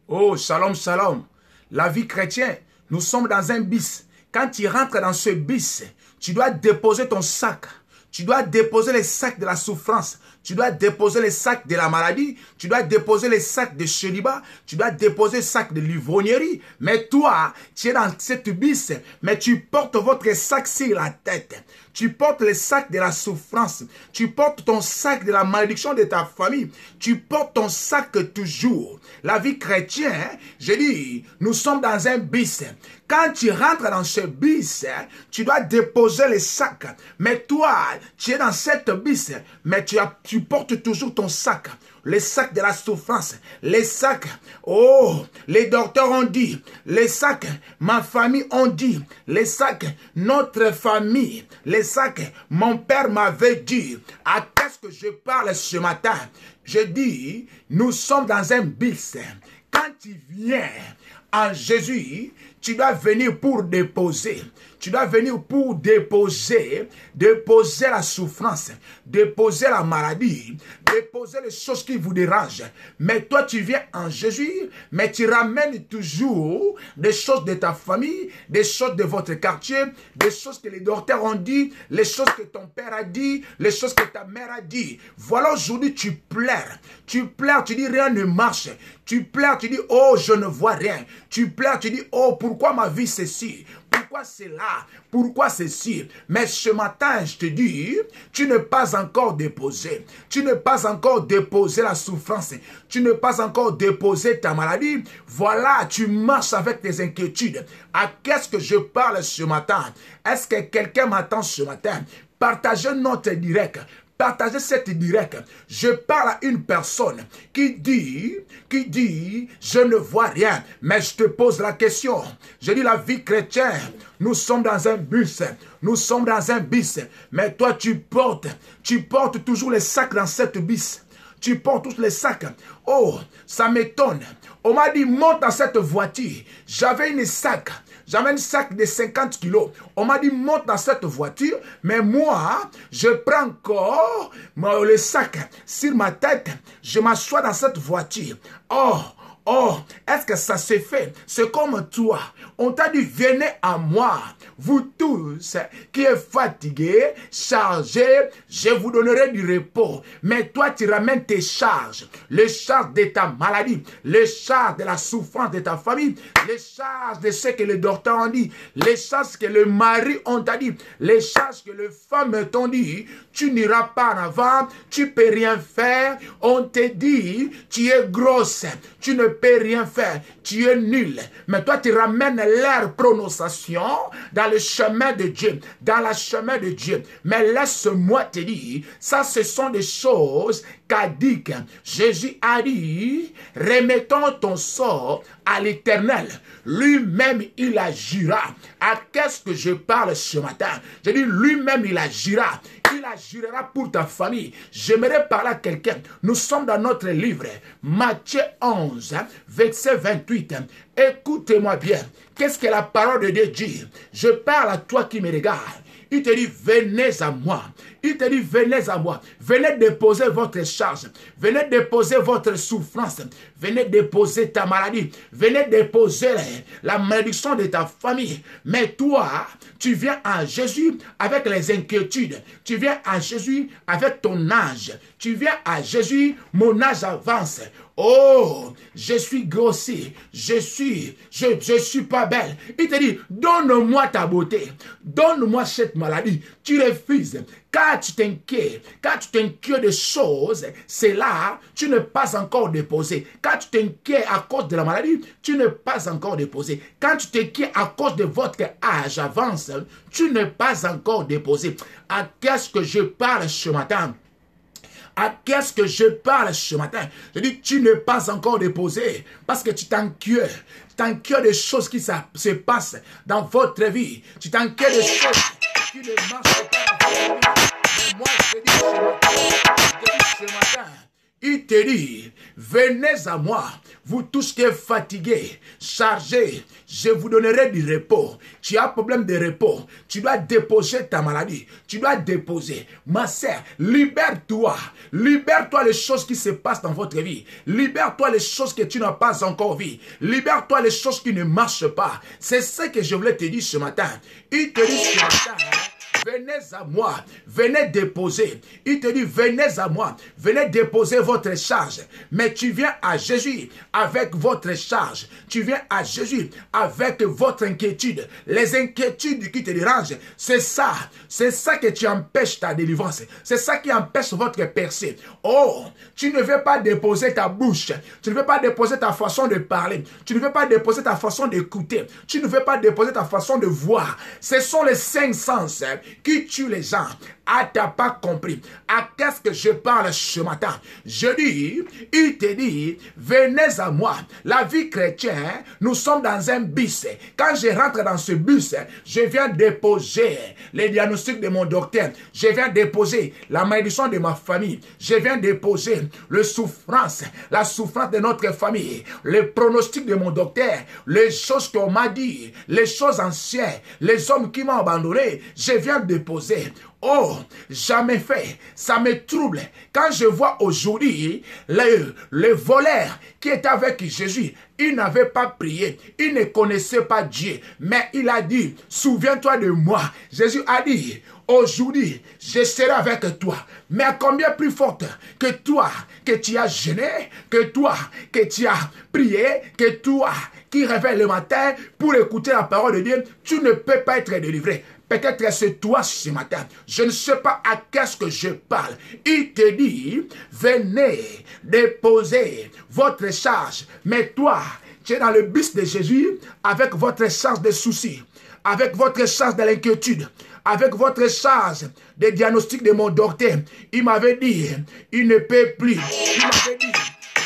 Oh, shalom, shalom. La vie chrétienne, nous sommes dans un bis. Quand tu rentres dans ce bis, tu dois déposer ton sac. Tu dois déposer les sacs de la souffrance. Tu dois déposer les sacs de la maladie. Tu dois déposer les sacs de célibat. Tu dois déposer les sacs de l'ivrognerie. Mais toi, tu es dans cette bis, mais tu portes votre sac sur la tête. Tu portes le sac de la souffrance. Tu portes ton sac de la malédiction de ta famille. Tu portes ton sac toujours. La vie chrétienne, je dis, nous sommes dans un bis. Quand tu rentres dans ce bis, tu dois déposer les sacs. Mais toi, tu es dans cette bis, mais tu portes toujours ton sac. Les sacs de la souffrance, les sacs, oh, les docteurs ont dit, les sacs, ma famille ont dit, les sacs, notre famille, les sacs, mon père m'avait dit. À qu'est-ce que je parle ce matin? Je dis, nous sommes dans un bis. Quand tu viens en Jésus, tu dois venir pour déposer. Tu dois venir pour déposer la souffrance, déposer la maladie, déposer les choses qui vous dérangent. Mais toi, tu viens en Jésus, mais tu ramènes toujours des choses de ta famille, des choses de votre quartier, des choses que les docteurs ont dit, les choses que ton père a dit, les choses que ta mère a dit. Voilà, aujourd'hui, tu pleures, tu dis rien ne marche. Tu pleures, tu dis, oh, je ne vois rien. Tu pleures, tu dis, oh, pourquoi ma vie c'est ci? Pourquoi c'est là? Pourquoi c'est ci? Mais ce matin, je te dis, tu n'es pas encore déposé. Tu n'es pas encore déposé la souffrance. Tu n'es pas encore déposé ta maladie. Voilà, tu marches avec tes inquiétudes. À qu'est-ce que je parle ce matin? Est-ce que quelqu'un m'attend ce matin? Partagez notre direct. Partagez cette direct. Je parle à une personne qui dit, je ne vois rien. Mais je te pose la question. Je dis la vie chrétienne. Nous sommes dans un bus. Nous sommes dans un bus. Mais toi, tu portes toujours les sacs dans cette bus. Tu portes tous les sacs. Oh, ça m'étonne. On m'a dit, monte dans cette voiture. J'avais un sac de 50 kilos. On m'a dit, monte dans cette voiture. Mais moi, je prends encore le sac sur ma tête. Je m'assois dans cette voiture. Oh, est-ce que ça s'est fait? C'est comme toi. On t'a dit, venez à moi. Vous tous qui êtes fatigués, chargés, je vous donnerai du repos. Mais toi, tu ramènes tes charges. Les charges de ta maladie. Les charges de la souffrance de ta famille. Les charges de ce que les docteurs ont dit. Les charges que le mari ont dit. Les charges que les femmes t'ont dit. Tu n'iras pas en avant. Tu peux rien faire. On te dit, tu es grosse. Tu ne peux rien faire. Tu es nul. Mais toi, tu ramènes leur prononciation dans le chemin de Dieu. Dans le chemin de Dieu. Mais laisse-moi te dire, ça, ce sont des choses qu'a dit Jésus a dit, remettons ton sort à l'Éternel. Lui-même, il agira. À qu'est-ce que je parle ce matin? Je dis, lui-même, il agira. Il agirera pour ta famille. J'aimerais parler à quelqu'un. Nous sommes dans notre livre, Matthieu 11, verset 28. Écoutez-moi bien. Qu'est-ce que la parole de Dieu dit? Je parle à toi qui me regardes. Il te dit, venez à moi. Il te dit, venez à moi. Venez déposer votre charge. Venez déposer votre souffrance. Venez déposer ta maladie. Venez déposer la malédiction de ta famille. Mais toi, tu viens à Jésus avec les inquiétudes. Tu viens à Jésus avec ton âge. Tu viens à Jésus, mon âge avance. Oh, je suis grossi, je suis pas belle. Il te dit, donne-moi ta beauté, donne-moi cette maladie. Tu refuses, car tu t'inquiètes de choses, c'est là, tu n'es pas encore déposé. Quand tu t'inquiètes à cause de la maladie, tu n'es pas encore déposé. Quand tu t'inquiètes à cause de votre âge avance, tu n'es pas encore déposé. À qu'est-ce que je parle ce matin? À qu'est-ce que je parle ce matin? Je dis, tu n'es pas encore déposé parce que tu t'inquiètes. Tu t'inquiètes des choses qui se passent dans votre vie. Tu t'inquiètes des choses qui ne marchent pas dans votre vie. Mais moi, je te dis ce matin, Il te dit, venez à moi, vous tous qui êtes fatigués, chargés, je vous donnerai du repos. Tu as un problème de repos, tu dois déposer ta maladie, tu dois déposer. Ma sœur, libère-toi, libère-toi les choses qui se passent dans votre vie, libère-toi les choses que tu n'as pas encore vues, libère-toi les choses qui ne marchent pas. C'est ce que je voulais te dire ce matin. Il te dit ce matin, venez à moi, venez déposer. Il te dit, venez à moi, venez déposer votre charge. Mais tu viens à Jésus avec votre charge. Tu viens à Jésus avec votre inquiétude. Les inquiétudes qui te dérangent, c'est ça que tu empêches ta délivrance. C'est ça qui empêche votre percée. Oh, tu ne veux pas déposer ta bouche. Tu ne veux pas déposer ta façon de parler. Tu ne veux pas déposer ta façon d'écouter. Tu ne veux pas déposer ta façon de voir. Ce sont les 5 sens qui tue les gens. Ah, t'as pas compris. À qu'est-ce que je parle ce matin? Je dis, il te dit, venez à moi. La vie chrétienne, nous sommes dans un bus. Quand je rentre dans ce bus, je viens déposer les diagnostics de mon docteur. Je viens déposer la malédiction de ma famille. Je viens déposer la souffrance de notre famille. Le pronostic de mon docteur. Les choses qu'on m'a dit. Les choses anciennes. Les hommes qui m'ont abandonné. Je viens déposer. Oh, jamais fait. Ça me trouble. Quand je vois aujourd'hui le voleur qui était avec Jésus, il n'avait pas prié. Il ne connaissait pas Dieu. Mais il a dit, souviens-toi de moi. Jésus a dit, aujourd'hui, je serai avec toi. Mais à combien plus forte que toi, que tu as jeûné, que toi, que tu as prié, que toi, qui réveille le matin pour écouter la parole de Dieu, tu ne peux pas être délivré. Peut-être c'est toi ce matin. Je ne sais pas à qu'est-ce que je parle. Il te dit, venez déposer votre charge. Mais toi, tu es dans le bus de Jésus avec votre charge de soucis, avec votre charge de l'inquiétude, avec votre charge des diagnostics de mon docteur. Il m'avait dit, il ne peut plus. Il m'avait dit,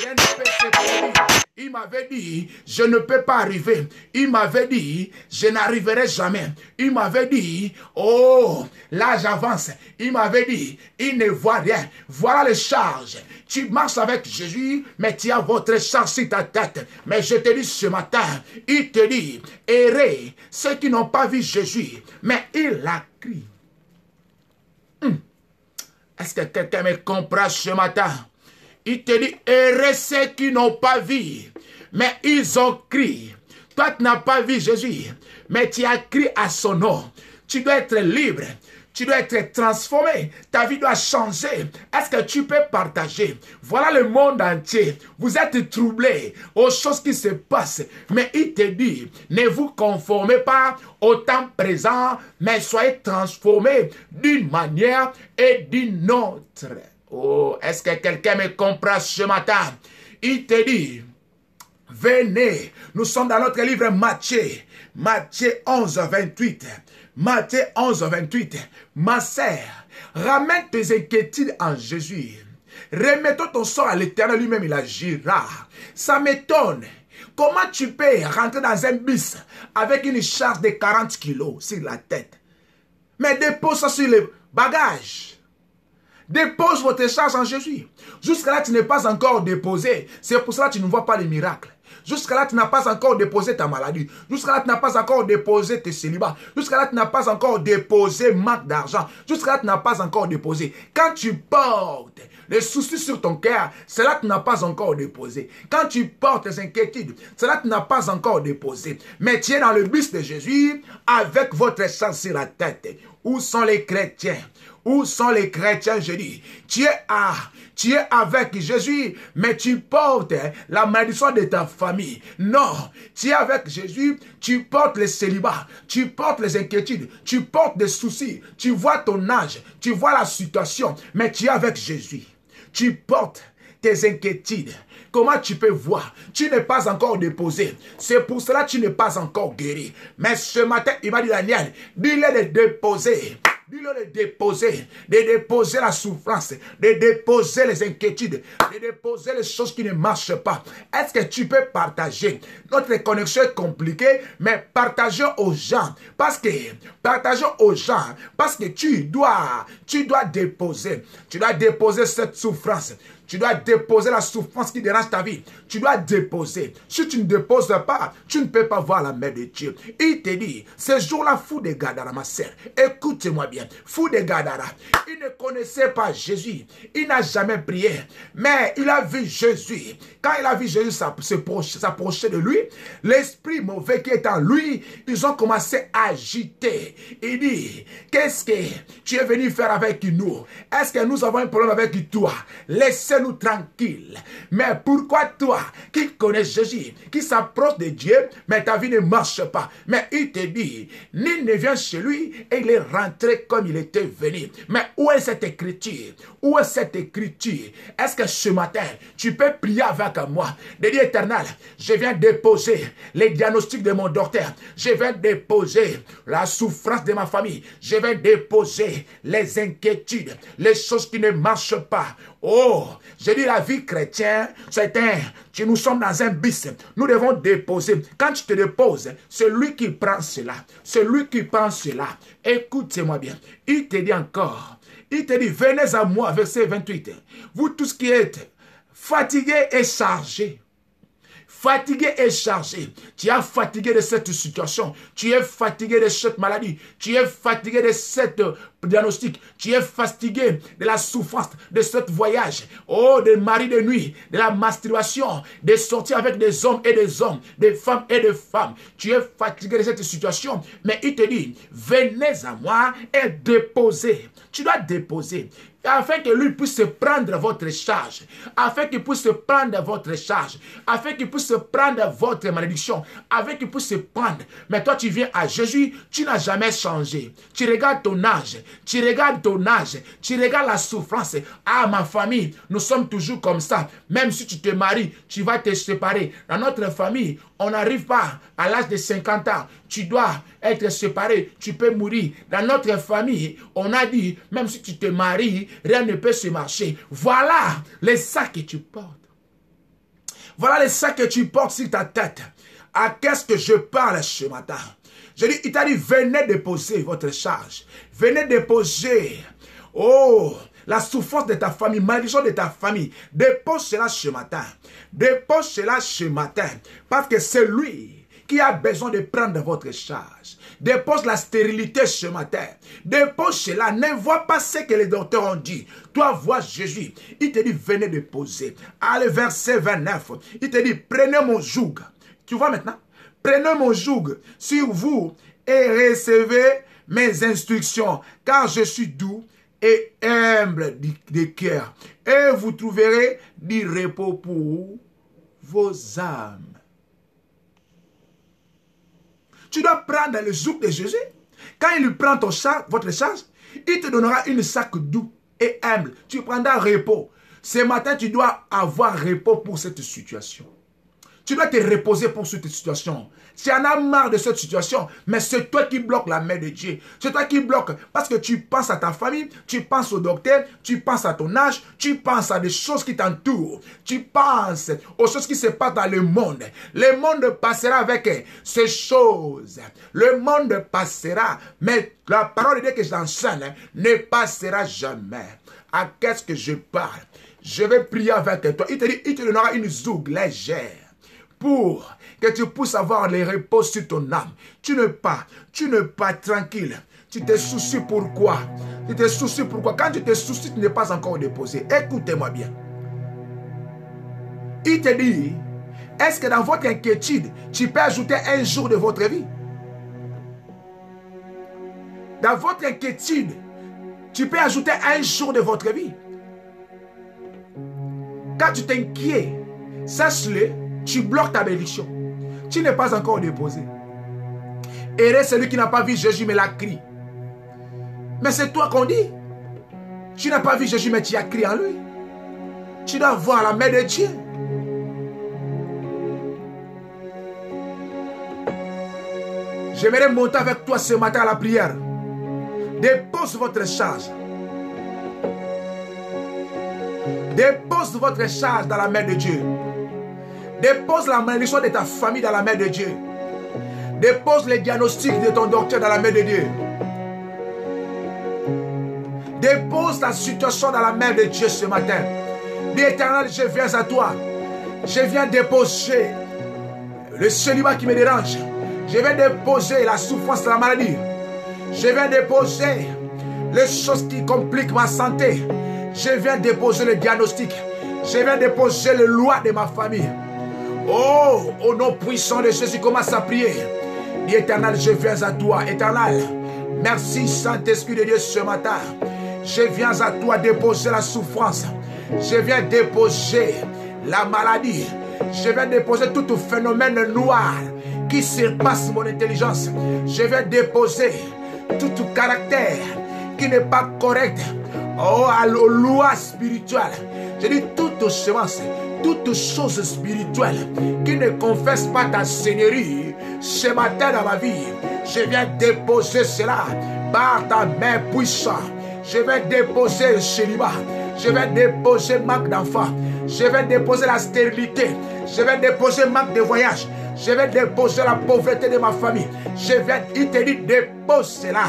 rien ne peut se produire. Il m'avait dit, je ne peux pas arriver. Il m'avait dit, je n'arriverai jamais. Il m'avait dit, oh, l'âge avance. Il m'avait dit, il ne voit rien. Voilà les charges. Tu marches avec Jésus, mais tu as votre charge sur ta tête. Mais je te dis ce matin, il te dit, errez ceux qui n'ont pas vu Jésus. Mais il a crié. Est-ce que quelqu'un me comprend ce matin? Il te dit, errez ceux qui n'ont pas vu, mais ils ont crié. Toi, tu n'as pas vu Jésus, mais tu as crié à son nom. Tu dois être libre. Tu dois être transformé. Ta vie doit changer. Est-ce que tu peux partager? Voilà le monde entier. Vous êtes troublés aux choses qui se passent. Mais il te dit, ne vous conformez pas au temps présent, mais soyez transformés d'une manière et d'une autre. Oh, est-ce que quelqu'un me comprend ce matin? Il te dit, venez. Nous sommes dans notre livre Matthieu. Matthieu 11, 28. Matthieu 11, 28. Ma sœur, ramène tes inquiétudes en Jésus. Remettons ton sort à l'Éternel lui-même, il agira. Ça m'étonne. Comment tu peux rentrer dans un bus avec une charge de 40 kilos sur la tête? Mais dépose ça sur les bagages. Dépose votre charge en Jésus. Jusqu'à là, tu n'es pas encore déposé. C'est pour cela que tu ne vois pas les miracles. Jusqu'à là, tu n'as pas encore déposé ta maladie. Jusqu'à là, tu n'as pas encore déposé tes célibats. Jusqu'à là, tu n'as pas encore déposé manque d'argent. Jusqu'à là, tu n'as pas encore déposé. Quand tu portes les soucis sur ton cœur, c'est là que tu n'as pas encore déposé. Quand tu portes tes inquiétudes, c'est là que tu n'as pas encore déposé. Mais tu es dans le bus de Jésus avec votre charge sur la tête. Où sont les chrétiens? Où sont les chrétiens, je dis? Tu es avec Jésus, mais tu portes la malédiction de ta famille. Non, tu es avec Jésus, tu portes les célibats, tu portes les inquiétudes, tu portes des soucis, tu vois ton âge, tu vois la situation, mais tu es avec Jésus. Tu portes tes inquiétudes. Comment tu peux voir? Tu n'es pas encore déposé. C'est pour cela que tu n'es pas encore guéri. Mais ce matin, il m'a dit, Daniel, dis-le de déposer. Dis-le de déposer la souffrance, de déposer les inquiétudes, de déposer les choses qui ne marchent pas. Est-ce que tu peux partager? Notre connexion est compliquée, mais partageons aux gens. Partageons aux gens, parce que tu dois déposer. Tu dois déposer cette souffrance. Tu dois déposer la souffrance qui dérange ta vie. Tu dois déposer. Si tu ne déposes pas, tu ne peux pas voir la main de Dieu. Il te dit, ce jour-là, fou de Gadara, ma sœur, écoute-moi bien. Fou de Gadara, il ne connaissait pas Jésus. Il n'a jamais prié. Mais il a vu Jésus. Quand il a vu Jésus s'approcher de lui, l'esprit mauvais qui est en lui, ils ont commencé à agiter. Il dit, qu'est-ce que tu es venu faire avec nous? Est-ce que nous avons un problème avec toi? Laissez-nous tranquilles. Mais pourquoi toi, qui connais Jésus, qui s'approche de Dieu, mais ta vie ne marche pas? Mais il te dit, nul ne vient chez lui et il est rentré comme il était venu. Mais où est cette écriture? Où est cette écriture? Est-ce que ce matin, tu peux prier avec moi? De Dieu éternel, je viens déposer les diagnostics de mon docteur. Je viens déposer la souffrance de ma famille. Je viens déposer les inquiétudes, les choses qui ne marchent pas. Oh, je dis la vie chrétienne, nous sommes dans un bis. Nous devons déposer. Quand tu te déposes, celui qui prend cela, celui qui prend cela, écoutez-moi bien. Il te dit encore, il te dit, venez à moi, verset 28. Vous tous qui êtes fatigués et chargés. Fatigué et chargé. Tu es fatigué de cette situation. Tu es fatigué de cette maladie. Tu es fatigué de cette diagnostic. Tu es fatigué de la souffrance de ce voyage. Oh, des maris de nuit, de la masturbation, de sortir avec des hommes, des femmes et des femmes. Tu es fatigué de cette situation. Mais il te dit, venez à moi et déposez. Tu dois déposer. Afin que lui puisse prendre votre charge, afin qu'il puisse prendre votre charge, afin qu'il puisse prendre votre malédiction, afin qu'il puisse prendre. Mais toi, tu viens à Jésus, tu n'as jamais changé. Tu regardes ton âge, tu regardes la souffrance. Ah, ma famille, nous sommes toujours comme ça. Même si tu te maries, tu vas te séparer. Dans notre famille, on n'arrive pas à l'âge de 50 ans. Tu dois être séparé, tu peux mourir. Dans notre famille, on a dit, même si tu te maries, rien ne peut se marcher. Voilà les sacs que tu portes. Voilà les sacs que tu portes sur ta tête. À qu'est-ce que je parle ce matin? Je dis, il t'a dit, venez déposer votre charge. Venez déposer. Oh, la souffrance de ta famille, malédiction de ta famille. Dépose cela ce matin. Dépose cela ce matin. Parce que c'est lui qui a besoin de prendre votre charge. Dépose la stérilité ce matin. Dépose cela. Ne vois pas ce que les docteurs ont dit. Toi, vois Jésus. Il te dit, venez déposer. Allez, verset 29. Il te dit, prenez mon joug. Tu vois maintenant? Prenez mon joug sur vous et recevez mes instructions. Car je suis doux et humble de cœur. Et vous trouverez du repos pour vos âmes. Tu dois prendre le joug de Jésus. Quand il prend votre charge, il te donnera une sac doux et humble. Tu prendras repos. Ce matin, tu dois avoir repos pour cette situation. Tu dois te reposer pour cette situation. Tu en as marre de cette situation, mais c'est toi qui bloques la main de Dieu. C'est toi qui bloques parce que tu penses à ta famille, tu penses au docteur, tu penses à ton âge, tu penses à des choses qui t'entourent. Tu penses aux choses qui se passent dans le monde. Le monde passera avec ces choses. Le monde passera, mais la parole de Dieu que j'enseigne ne passera jamais. À qu'est-ce que je parle? Je vais prier avec toi. Il te donnera une zougue légère. Pour que tu puisses avoir les repos sur ton âme. Tu n'es pas tranquille. Tu te soucies pourquoi? Tu te soucies pourquoi? Quand tu te soucies, tu n'es pas encore déposé. Écoutez-moi bien. Il te dit, est-ce que dans votre inquiétude, tu peux ajouter un jour de votre vie? Dans votre inquiétude, tu peux ajouter un jour de votre vie. Quand tu t'inquiètes, sache-le, tu bloques ta bénédiction. Tu n'es pas encore déposé. Heureux celui qui n'a pas vu Jésus mais l'a crié. Mais c'est toi qu'on dit. Tu n'as pas vu Jésus mais tu as crié en lui. Tu dois voir la main de Dieu. J'aimerais monter avec toi ce matin à la prière. Dépose votre charge. Dépose votre charge dans la main de Dieu. Dépose la malédiction de ta famille dans la main de Dieu. Dépose les diagnostics de ton docteur dans la main de Dieu. Dépose ta situation dans la main de Dieu ce matin. Dis Éternel, je viens à toi. Je viens déposer le célibat qui me dérange. Je viens déposer la souffrance de la maladie. Je viens déposer les choses qui compliquent ma santé. Je viens déposer le diagnostic. Je viens déposer le loi de ma famille. Oh, au nom puissant de Jésus, commence à prier. Dis Éternel, je viens à toi. Éternel, merci Saint-Esprit de Dieu ce matin. Je viens à toi déposer la souffrance. Je viens déposer la maladie. Je viens déposer tout phénomène noir qui surpasse mon intelligence. Je viens déposer tout caractère qui n'est pas correct. Oh, à la loi spirituelle. Je dis toute semence, toute chose spirituelle qui ne confesse pas ta seigneurie ce matin dans ma vie. Je viens déposer cela par ta main puissante. Je vais déposer le célibat. Je vais déposer manque d'enfants. Je vais déposer la stérilité. Je vais déposer manque de voyage. Je vais déposer la pauvreté de ma famille. Je vais, il te dit, dépose cela.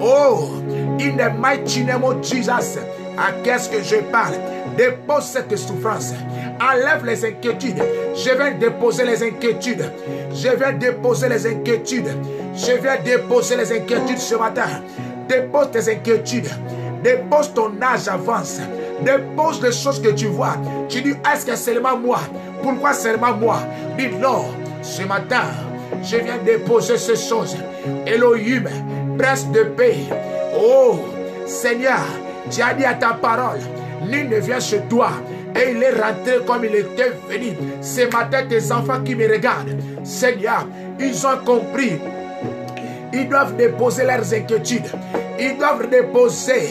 Oh, in the mighty name of Jesus. À qu'est-ce que je parle? Dépose cette souffrance. Enlève les inquiétudes. Je vais déposer les inquiétudes. Je vais déposer les inquiétudes. Je vais déposer les inquiétudes ce matin. Dépose tes inquiétudes. Dépose ton âge avance. Dépose les choses que tu vois. Tu dis, est-ce que c'est seulement moi? Pourquoi seulement moi? Dis non. Ce matin, je viens déposer ces choses. Elohim, prince de paix. Oh, Seigneur, tu as dit à ta parole, nul ne vient chez toi. Et il est rentré comme il était venu. Ce matin, tes enfants qui me regardent, Seigneur, ils ont compris. Ils doivent déposer leurs inquiétudes. Ils doivent déposer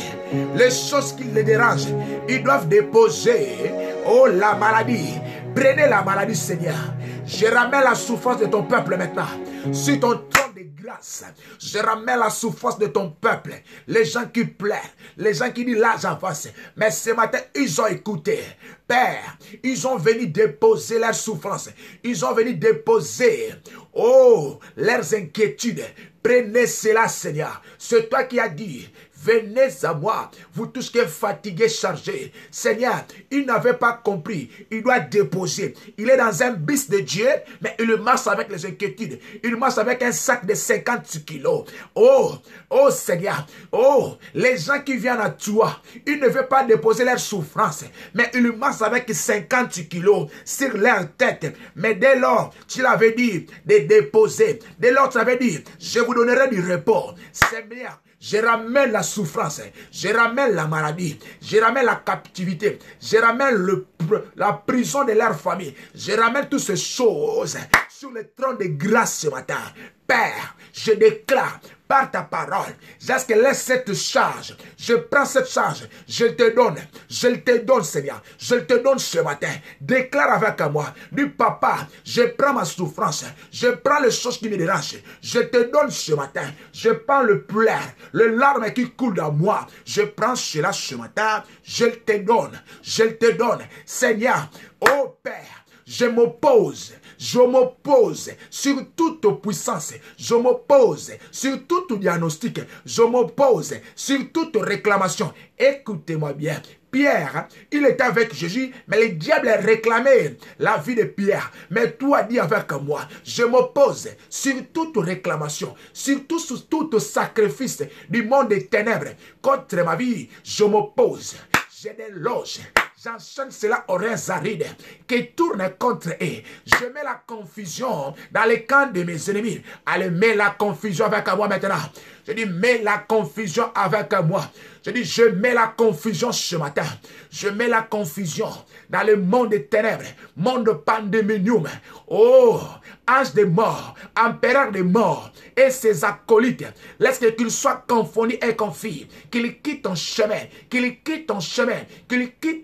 les choses qui les dérangent. Ils doivent déposer, oh, la maladie. Prenez la maladie, Seigneur. Je ramène la souffrance de ton peuple maintenant. Sur ton trône de grâce, je ramène la souffrance de ton peuple. Les gens qui pleurent, les gens qui disent là j'avance. Mais ce matin, ils ont écouté. Père, ils ont venu déposer leurs souffrances. Ils ont venu déposer, oh, leurs inquiétudes. Prenez cela, Seigneur. C'est toi qui as dit, venez à moi, vous tous qui êtes fatigués, chargés. Seigneur, il n'avait pas compris. Il doit déposer. Il est dans un bis de Dieu, mais il marche avec les inquiétudes. Il marche avec un sac de 50 kilos. Oh, oh Seigneur. Oh, les gens qui viennent à toi, ils ne veulent pas déposer leurs souffrances, mais ils marchent avec 50 kilos sur leur tête. Mais dès lors, tu l'avais dit de déposer. Dès lors, tu l'avais dit, je vous donnerai du repos. Seigneur, je ramène la souffrance, je ramène la maladie, je ramène la captivité, je ramène la prison de leur famille, je ramène toutes ces choses sur le trône de grâce ce matin. Père, je déclare par ta parole, jusqu'à laisse cette charge. Je prends cette charge, je te donne, Seigneur, je te donne ce matin. Déclare avec moi, dis papa, je prends ma souffrance, je prends les choses qui me dérangent, je te donne ce matin, je prends le pleur, le larme qui coule dans moi, je prends cela ce matin, je te donne, Seigneur, oh Père, je m'oppose sur toute puissance. Je m'oppose sur tout diagnostic. Je m'oppose sur toute réclamation. Écoutez-moi bien. Pierre, il était avec Jésus, mais le diable a réclamé la vie de Pierre. Mais toi, dis avec moi, je m'oppose sur toute réclamation, sur tout sacrifice du monde des ténèbres contre ma vie. Je m'oppose. J'ai des loges. J'enchaîne cela aux reins arides qui tournent contre eux. Je mets la confusion dans les camps de mes ennemis. Allez, mets la confusion avec moi maintenant. Je dis, mets la confusion avec moi. Je dis, je mets la confusion ce matin. Je mets la confusion dans le monde des ténèbres, monde pandémonium. Oh, ange des morts, empereur des morts et ses acolytes. Laisse qu'ils soient confondus et confis. Qu'ils quittent ton chemin, qu'ils quittent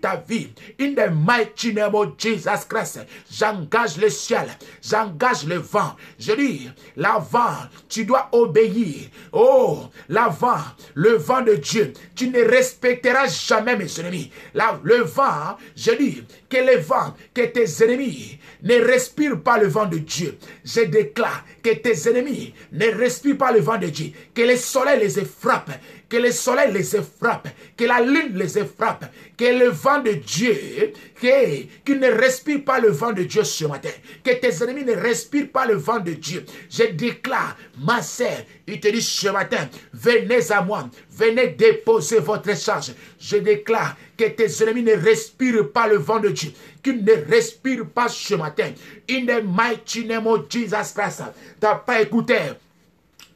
ta vie. In the mighty name of Jesus Christ, j'engage le ciel, j'engage le vent. Je dis, la vent, tu dois obéir. Oh, la vent, le vent de Dieu. Tu ne respecteras jamais mes ennemis. Là, le vent, je dis que le vent, que tes ennemis ne respirent pas le vent de Dieu. Je déclare que tes ennemis ne respirent pas le vent de Dieu. Que le soleil les frappe que le soleil les effrappe, que la lune les effrappe, que le vent de Dieu, qu'ils ne respirent pas le vent de Dieu ce matin, que tes ennemis ne respirent pas le vent de Dieu. Je déclare, ma sœur, il te dit ce matin, venez à moi, venez déposer votre charge. Je déclare que tes ennemis ne respirent pas le vent de Dieu, qu'ils ne respirent pas ce matin. In the mighty name of Jesus Christ. Tu n'as pas écouté.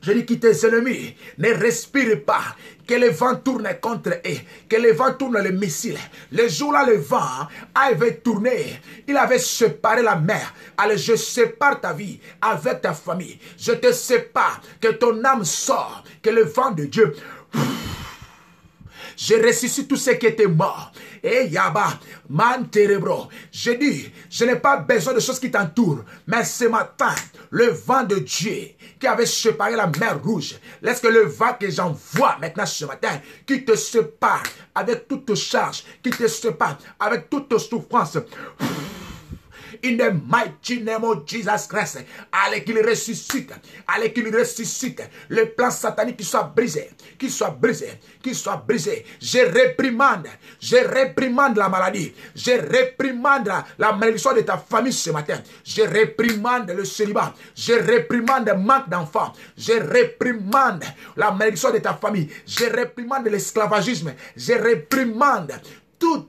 Je dis que tes ennemis ne respirent pas, que le vent tourne contre eux, que le vent tourne les missiles. Le jour-là, le vent avait tourné, il avait séparé la mer. Alors je sépare ta vie avec ta famille. Je te sépare, que ton âme sort, que le vent de Dieu... Je ressuscite tous ceux qui étaient morts. Et Yaba, man ténébro. Je dis, je n'ai pas besoin de choses qui t'entourent. Mais ce matin, le vent de Dieu qui avait séparé la mer rouge, laisse que le vent que j'envoie maintenant ce matin, qui te sépare avec toute charge, qui te sépare avec toute souffrance. In the mighty name of Jesus Christ. Allez qu'il ressuscite. Allez qu'il ressuscite. Le plan satanique qui soit brisé. Qui soit brisé. Qui soit brisé. Je réprimande la maladie. Je réprimande la malédiction de ta famille ce matin. Je réprimande le célibat. Je réprimande le manque d'enfants. Je réprimande la malédiction de ta famille. Je réprimande l'esclavagisme. Je réprimande tout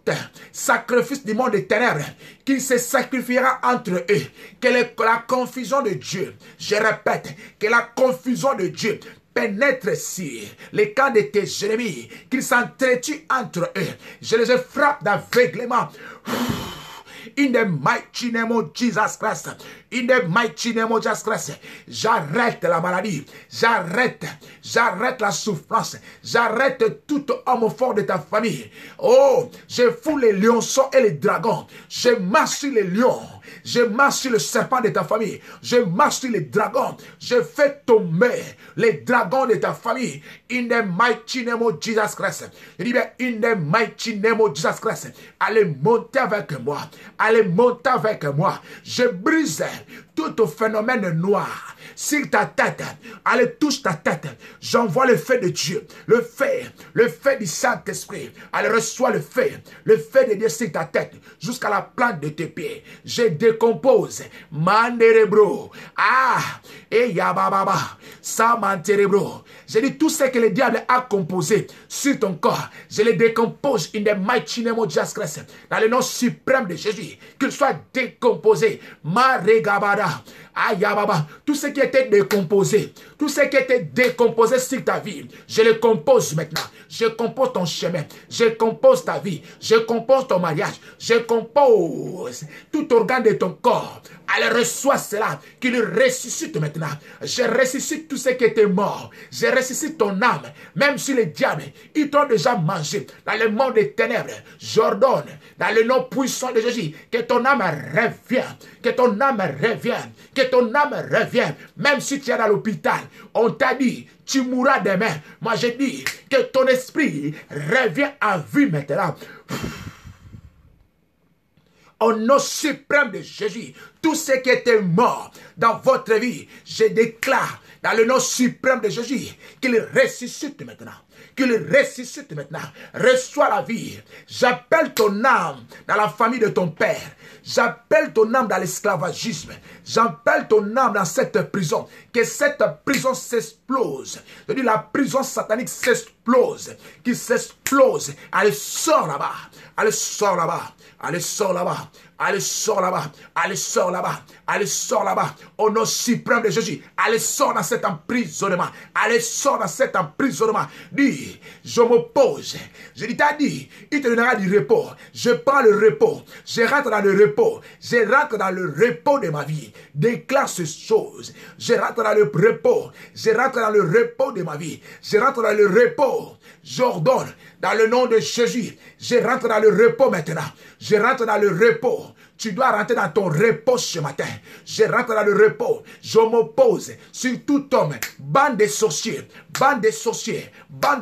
sacrifice du monde des ténèbres qui se sacrifiera entre eux, que la confusion de Dieu, je répète, que la confusion de Dieu pénètre ici les camps de tes ennemis, qu'ils s'entretuent entre eux. Je les frappe d'aveuglement. In the mighty name of Jesus Christ. In the mighty name of Jesus Christ. J'arrête la maladie. J'arrête la souffrance. J'arrête tout homme fort de ta famille. Oh, je fous les lionceaux et les dragons. Je marche sur les lions. Je marche sur le serpent de ta famille. Je marche sur les dragons. Je fais tomber les dragons de ta famille. In the mighty name of Jesus Christ. Je dis bien, in the mighty name of Jesus Christ. Allez monter avec moi. Allez monter avec moi. Je brise tout phénomène noir sur ta tête. Allez, touche ta tête. J'envoie le feu de Dieu. Le feu du Saint-Esprit. Allez, reçois le feu de Dieu sur ta tête jusqu'à la plante de tes pieds. Je décompose. Manderebro. Ah, et yabababa. Ça manterebro. Je dis tout ce que le diable a composé sur ton corps. Je le décompose in the mighty name of Jesus Christ. Dans le nom suprême de Jésus. Qu'il soit décomposé. Maregabada. Ayababa. Tout ce qui était décomposé. Tout ce qui était décomposé sur ta vie. Je le compose maintenant. Je compose ton chemin. Je compose ta vie. Je compose ton mariage. Je compose tout organe de ton corps. Allez, reçois cela. Qu'il ressuscite maintenant. Je ressuscite tout ce qui était mort. Je ressuscite ton âme. Même si les diables, ils t'ont déjà mangé. Dans le monde des ténèbres, j'ordonne, dans le nom puissant de Jésus, que ton âme revienne. Que ton âme revienne. Que ton âme revienne. Même si tu es à l'hôpital, on t'a dit, tu mourras demain. Moi, je dis que ton esprit revient à vie maintenant. Au nom suprême de Jésus, tout ce qui était mort dans votre vie, je déclare dans le nom suprême de Jésus qu'il ressuscite maintenant. Qu'il ressuscite maintenant. Reçois la vie. J'appelle ton âme dans la famille de ton père. J'appelle ton âme dans l'esclavagisme. J'appelle ton âme dans cette prison. Que cette prison s'explose. Je dis la prison satanique s'explose. Qu'il s'explose. Elle sort là-bas. Elle sort là-bas. Elle sort là-bas. Elle sort là-bas. Elle sort là-bas. Elle sort là-bas. Au nom suprême de Jésus. Elle sort dans cet emprisonnement. Elle sort dans cet emprisonnement. Dis, je m'oppose. Je dis, t'as dit, il te donnera du repos. Je prends le repos. Je rentre dans le repos. Je rentre dans le repos de ma vie. Déclare ces choses. Je rentre dans le repos. Je rentre dans le repos de ma vie. Je rentre dans le repos. J'ordonne dans le nom de Jésus. Je rentre dans le repos maintenant. Je rentre dans le repos. Tu dois rentrer dans ton repos ce matin. Je rentre dans le repos. Je m'oppose sur tout homme, bande de sorciers, bande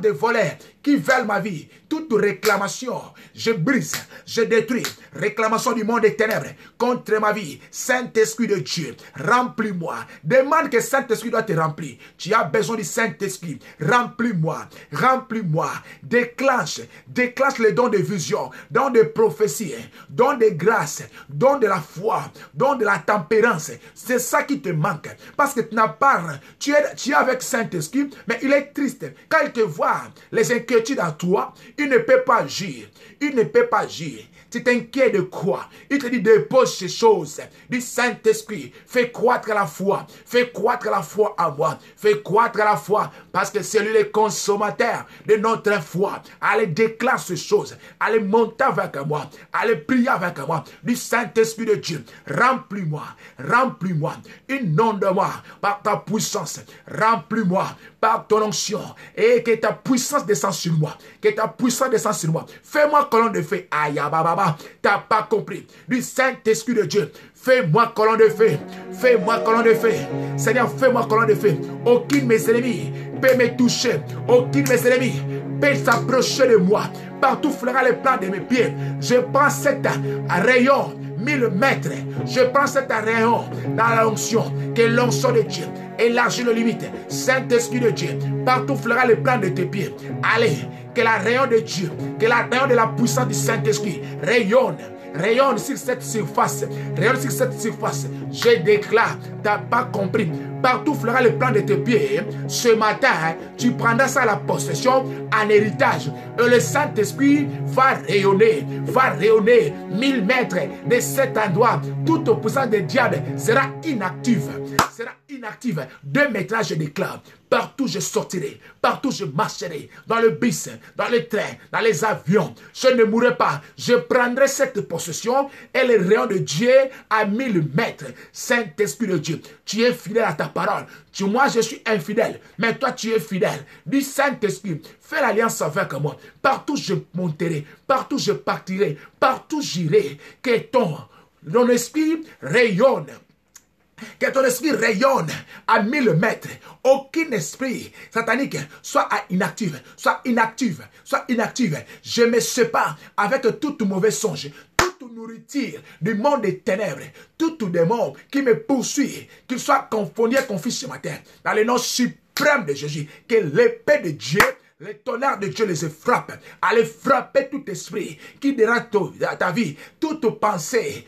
de voleurs qui veulent ma vie. Toute réclamation, je brise, je détruis. Réclamation du monde des ténèbres contre ma vie. Saint-Esprit de Dieu, remplis-moi. Demande que Saint-Esprit doit te remplir. Tu as besoin du Saint-Esprit. Remplis-moi, remplis-moi. Déclenche les dons de vision, dons de prophétie, dons de grâce, dons de la foi, dons de la tempérance. C'est ça qui te manque. Parce que tu n'as pas, tu es avec Saint-Esprit, mais il est triste. Quand il te voit les inquiétudes en toi, il ne peut pas agir. Il ne peut pas agir. Tu t'inquiètes de quoi? Il te dit dépose ces choses. Du Saint-Esprit, fais croître la foi. Fais croître la foi en moi. Fais croître la foi parce que c'est lui le consommateur de notre foi. Allez déclare ces choses. Allez monter avec moi. Allez prier avec moi. Du Saint-Esprit de Dieu, remplis-moi. Remplis-moi. Inonde-moi par ta puissance. Remplis-moi par ton onction. Et que ta puissance descende sur moi. Que ta puissance descende sur moi. Fais-moi colonne de feu. Aïe, baba. T'as pas compris. Du Saint-Esprit de Dieu, fais-moi colonne de feu. Fais-moi colonne de feu. Seigneur, fais-moi colonne de feu. Aucun de mes ennemis peut me toucher. Aucun de mes ennemis peut s'approcher de moi. Partout flaira les plans de mes pieds. Je prends cet rayon 1000 mètres. Je prends cet rayon dans l'onction. Que l'onction de Dieu élargit les limites. Saint-Esprit de Dieu, partout flaira les plans de tes pieds. Allez, que la rayon de Dieu, que la rayon de la puissance du Saint-Esprit rayonne sur cette surface. Rayonne sur cette surface. Je déclare, tu n'as pas compris. Partout flaira le plan de tes pieds. Ce matin, tu prendras ça à la possession, en héritage. Et le Saint-Esprit va rayonner 1000 mètres de cet endroit. Toute puissance des diables sera inactive. Sera inactive. 2 mètres, je déclare. Partout je sortirai, partout je marcherai, dans le bus, dans les trains, dans les avions. Je ne mourrai pas. Je prendrai cette possession et le rayon de Dieu à 1000 mètres. Saint-Esprit de Dieu, tu es fidèle à ta parole. Moi, je suis infidèle, mais toi, tu es fidèle. Du Saint-Esprit, fais l'alliance avec moi. Partout je monterai, partout je partirai, partout j'irai. Que ton esprit rayonne. Que ton esprit rayonne à 1000 mètres. Aucun esprit satanique soit inactif, soit inactive, soit inactive. Je me sépare avec toute mauvaise songe, toute nourriture du monde des ténèbres, tout démon qui me poursuit, qu'il soit confondu et confus ce matin. Dans le nom suprême de Jésus, que l'épée de Dieu, le tonnerre de Dieu les frappe. Allez frapper tout esprit qui dérange ta vie. Toute pensée.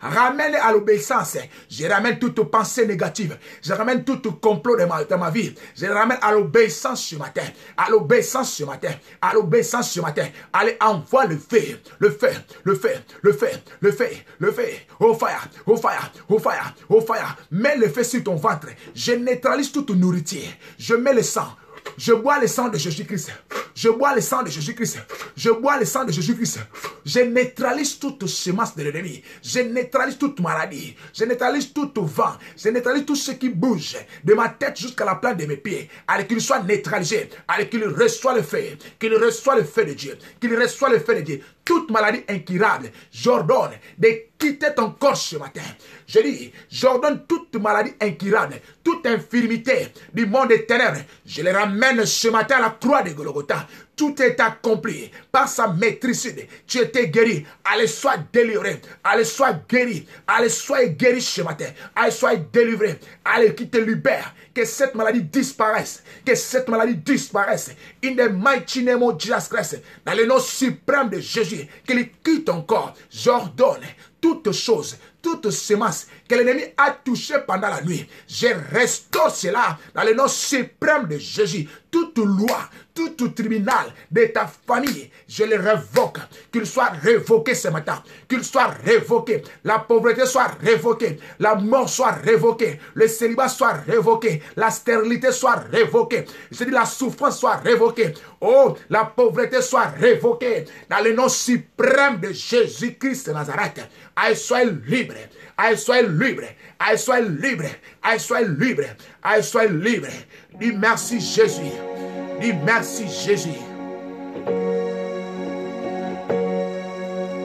Ramène à l'obéissance. Je ramène toute pensée négative. Je ramène tout complot de ma vie. Je ramène à l'obéissance ce matin. À l'obéissance ce matin. À l'obéissance ce matin. Allez, envoie le feu. Le feu. Le feu. Le feu. Le feu. Le feu. Au fire. Au fire. Au fire. Au fire. Mets le feu sur ton ventre. Je neutralise toute nourriture. Je mets le sang. Je bois le sang de Jésus-Christ. Je bois le sang de Jésus-Christ. Je bois le sang de Jésus-Christ. Je neutralise toute semence de l'ennemi. Je neutralise toute maladie. Je neutralise tout vent. Je neutralise tout ce qui bouge de ma tête jusqu'à la plante de mes pieds. Allez, qu'il soit neutralisé. Allez, qu'il reçoit le feu. Qu'il reçoit le feu de Dieu. Qu'il reçoit le feu de Dieu. Toute maladie incurable, j'ordonne de quitter ton corps ce matin. Je dis, j'ordonne toute maladie incurable, toute infirmité du monde des ténèbres. Je les ramène ce matin à la croix de Golgotha. Tout est accompli par sa maîtrise. Tu étais guéri. Allez, sois délivré. Allez, sois guéri. Allez, sois guéri ce matin. Allez, sois délivré. Allez, qui te libère. Que cette maladie disparaisse. Que cette maladie disparaisse. In the mighty name of Jesus Christ. Dans le nom suprême de Jésus. Qu'il quitte ton corps. J'ordonne toutes choses, toute semence que l'ennemi a touché pendant la nuit. Je restaure cela dans le nom suprême de Jésus. Toute loi, tout tribunal de ta famille, je le révoque. Qu'il soit révoqué ce matin. Qu'il soit révoqué. La pauvreté soit révoquée. La mort soit révoquée. Le célibat soit révoqué. La stérilité soit révoquée. Je dis la souffrance soit révoquée. Oh, la pauvreté soit révoquée. Dans le nom suprême de Jésus-Christ de Nazareth. Aïe, sois libre. Aïe, sois libre. Aïe, sois libre. Aïe, sois libre. Aïe, sois libre. Dis merci Jésus. Dis merci Jésus.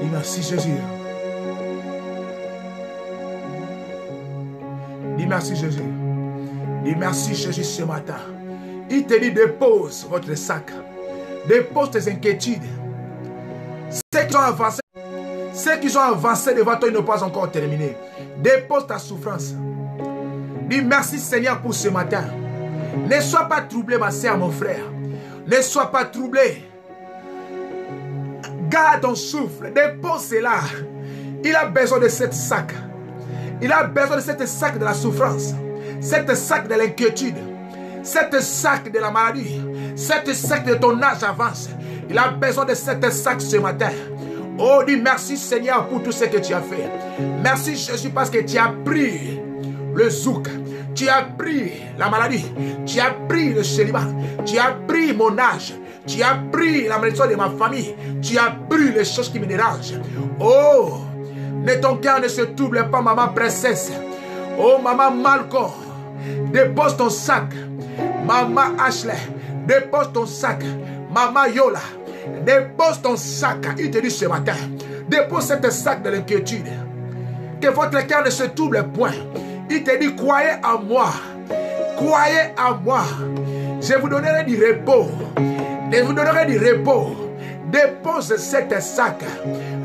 Dis merci Jésus. Dis merci Jésus. Dis merci Jésus ce matin. Il te dit dépose votre sac. Dépose tes inquiétudes. Ceux qui ont avancé devant toi, ils n'ont pas encore terminé. Dépose ta souffrance. Dis merci Seigneur pour ce matin. Ne sois pas troublé ma sœur, mon frère. Ne sois pas troublé. Garde ton souffle. Dépose cela. Il a besoin de cette sac. Il a besoin de cette sac de la souffrance. Cette sac de l'inquiétude. Cette sac de la maladie. Cette sac de ton âge avance. Il a besoin de cette sac ce matin. Oh, dis merci Seigneur pour tout ce que tu as fait. Merci Jésus parce que tu as pris le zouk. Tu as pris la maladie. Tu as pris le célibat. Tu as pris mon âge. Tu as pris la malédiction de ma famille. Tu as pris les choses qui me dérangent. Oh, ton cœur ne se trouble pas, maman princesse. Oh, maman Malcolm, dépose ton sac. Maman Ashley, dépose ton sac. Maman Yola, dépose ton sac. Il te dit ce matin, dépose cette sac de l'inquiétude. Que votre cœur ne se trouble point. Il te dit, croyez en moi. Croyez en moi. Je vous donnerai du repos. Je vous donnerai du repos. Dépose cette sac.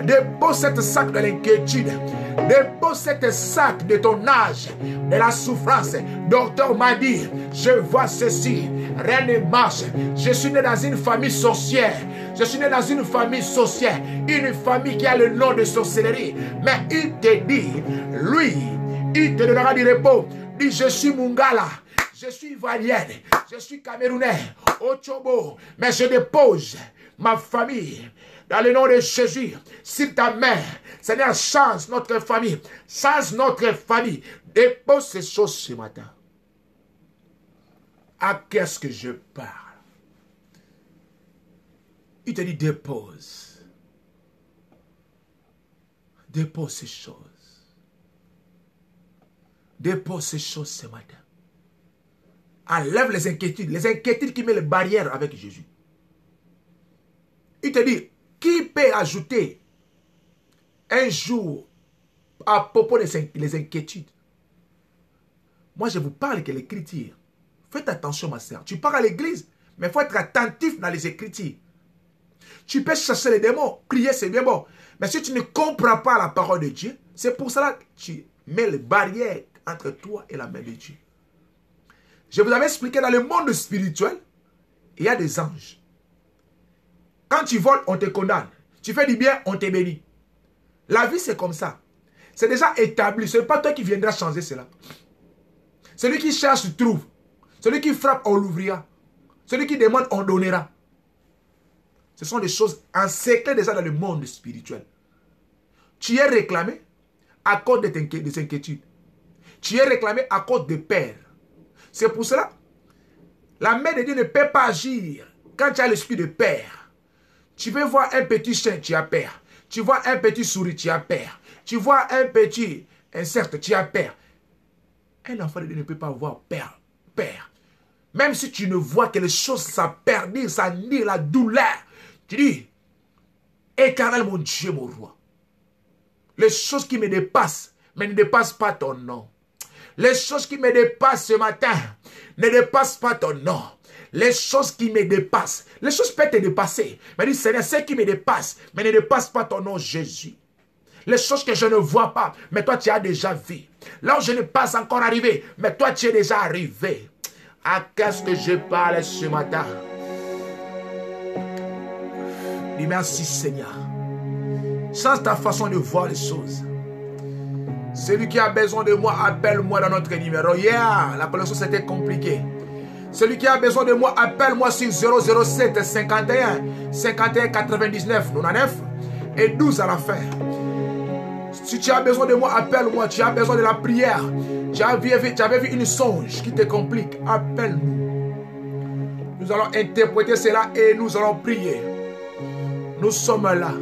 Dépose cette sac de l'inquiétude. Dépose cette sac de ton âge, de la souffrance. Docteur m'a dit, je vois ceci. Rien ne marche. Je suis né dans une famille sorcière. Je suis né dans une famille sorcière. Une famille qui a le nom de sorcellerie. Mais il te dit, lui, il te donnera du repos. Dis, je suis Mungala. Je suis ivoirienne. Je suis camerounais. Ochobo. Mais je dépose ma famille dans le nom de Jésus sur ta main. Seigneur, change notre famille. Change notre famille. Dépose ces choses ce matin. À qu'est-ce que je parle? Il te dit dépose. Dépose ces choses. Dépose ces choses ce matin. Enlève les inquiétudes qui mettent les barrières avec Jésus. Il te dit, qui peut ajouter un jour à propos des inquiétudes? Moi, je vous parle que l'écriture. Faites attention, ma sœur. Tu pars à l'église, mais il faut être attentif dans les écritures. Tu peux chercher les démons, prier, c'est bien bon. Mais si tu ne comprends pas la parole de Dieu, c'est pour cela que tu mets les barrières entre toi et la main de Dieu. Je vous avais expliqué, dans le monde spirituel, il y a des anges. Quand tu voles, on te condamne. Tu fais du bien, on te bénit. La vie, c'est comme ça. C'est déjà établi. Ce n'est pas toi qui viendras changer cela. Celui qui cherche, trouve. Celui qui frappe, on l'ouvrira. Celui qui demande, on donnera. Ce sont des choses encerclées déjà dans le monde spirituel. Tu es réclamé à cause de tes inquiétudes. Tu es réclamé à cause de peur. C'est pour cela, la main de Dieu ne peut pas agir quand tu as l'esprit de peur. Tu peux voir un petit chien, tu as peur. Tu vois un petit souris, tu as peur. Tu vois un petit insecte, tu as peur. Un enfant de Dieu ne peut pas avoir peur. Même si tu ne vois que les choses, ça perdure, ça nie la douleur. Tu dis, Éternel mon Dieu, mon roi. Les choses qui me dépassent, mais ne dépassent pas ton nom. Les choses qui me dépassent ce matin ne dépassent pas ton nom. Les choses qui me dépassent, les choses peuvent te dépasser. Mais dis Seigneur, ce qui me dépasse, mais ne dépasse pas ton nom Jésus. Les choses que je ne vois pas, mais toi tu as déjà vu. Là où je n'ai pas encore arrivé, mais toi tu es déjà arrivé. À qu'est-ce que je parle ce matin? Dis merci Seigneur. Change ta façon de voir les choses. Celui qui a besoin de moi, appelle-moi dans notre numéro. La connexion c'était compliqué. Celui qui a besoin de moi, appelle-moi sur 007 51 51 99 99 et 12 à la fin. Si tu as besoin de moi, appelle-moi. Tu as besoin de la prière. Tu avais vu une songe qui te complique. Appelle-nous. Nous allons interpréter cela et nous allons prier. Nous sommes là.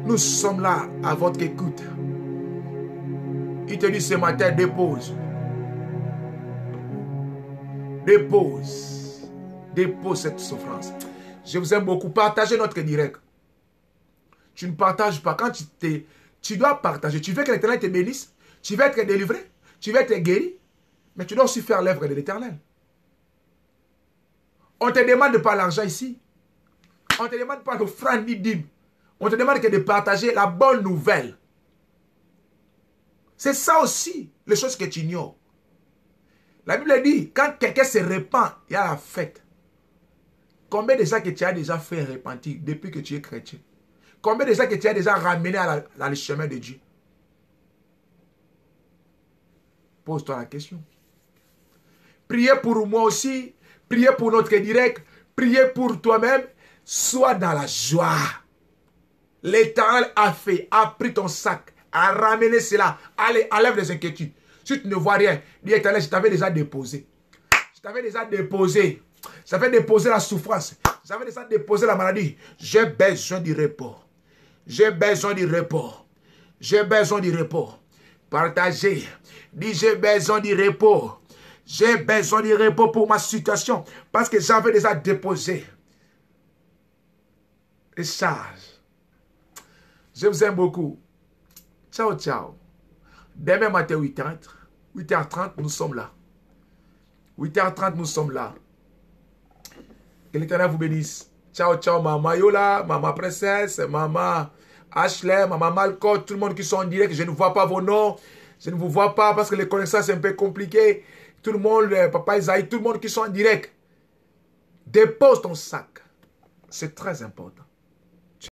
Nous sommes là à votre écoute. Il te dit ce matin, dépose. Dépose. Dépose cette souffrance. Je vous aime beaucoup. Partagez notre direct. Tu ne partages pas. Quand tu dois partager, tu veux que l'Éternel te bénisse, tu veux être délivré, Tu vas être guéri, mais tu dois aussi faire l'œuvre de l'Éternel. On ne te demande pas l'argent ici. On ne te demande pas d'offrande ni dîme. On te demande que de partager la bonne nouvelle. C'est ça aussi, les choses que tu ignores. La Bible dit, quand quelqu'un se répand, il y a la fête. Combien de gens que tu as déjà fait repentir depuis que tu es chrétien? Combien de gens que tu as déjà ramené dans le chemin de Dieu? Pose-toi la question. Priez pour moi aussi. Priez pour notre direct. Priez pour toi-même. Sois dans la joie. L'Éternel a fait, a pris ton sac, a ramené cela. Allez, enlève les inquiétudes. Si tu ne vois rien, dis Éternel, je t'avais déjà déposé. Je t'avais déjà déposé. J'avais déposé la souffrance. J'avais déjà déposé la maladie. J'ai besoin du repos. J'ai besoin du repos. J'ai besoin du repos. Partagez. Dis, j'ai besoin du repos. J'ai besoin du repos pour ma situation. Parce que j'avais déjà déposé les charges. Je vous aime beaucoup. Ciao, ciao. Demain matin, 8h30. 8h30, nous sommes là. 8h30, nous sommes là. Que l'Éternel vous bénisse. Ciao, ciao, maman Yola, maman Princesse, maman Ashley, maman Malcolm, tout le monde qui sont en direct. Je ne vois pas vos noms. Je ne vous vois pas parce que les connaissances sont un peu compliquées. Tout le monde, papa Isaïe, tout le monde qui sont en direct. Dépose ton sac. C'est très important.